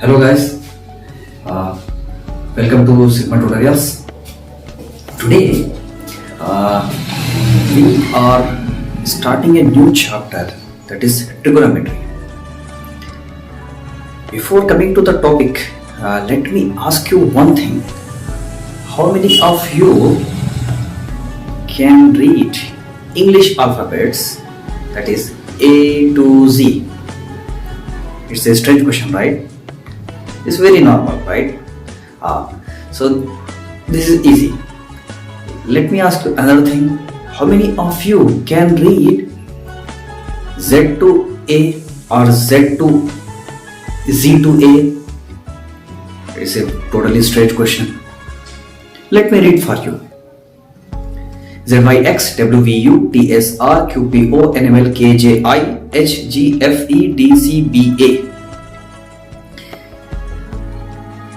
Hello guys, uh, welcome to Sigma Tutorials. Today we are starting a new chapter, that is trigonometry. Before coming to the topic, let me ask you one thing. How many of you can read English alphabets, that is A to Z? It's a strange question, right? It's very normal, right? So this is easy. Let me ask you another thing. How many of you can read Z to A or Z to Z to A? It's a totally strange question. Let me read for you. Z, Y, X, W, V, U, T, S, R, Q, P, O, N, M, L, K, J, I, H, G, F, E, D, C, B, A.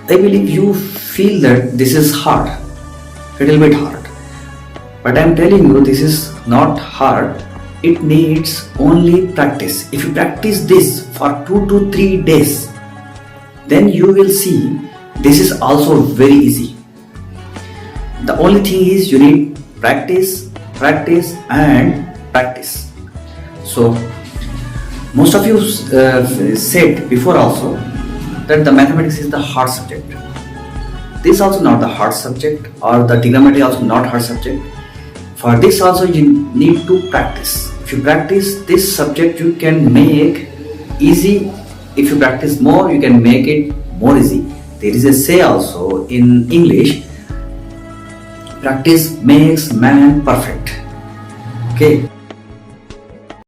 I believe you feel that this is hard, a little bit hard. But I am telling you, this is not hard. It needs only practice. If you practice this for 2 to 3 days, then you will see this is also very easy. The only thing is you need practice, practice and practice. So most of you said before also that the mathematics is the hard subject. This is also not the hard subject, or the trigonometry also not hard subject. For this also you need to practice. If you practice this subject, you can make easy. If you practice more, you can make it more easy. There is a say also in English, practice makes man perfect. Okay.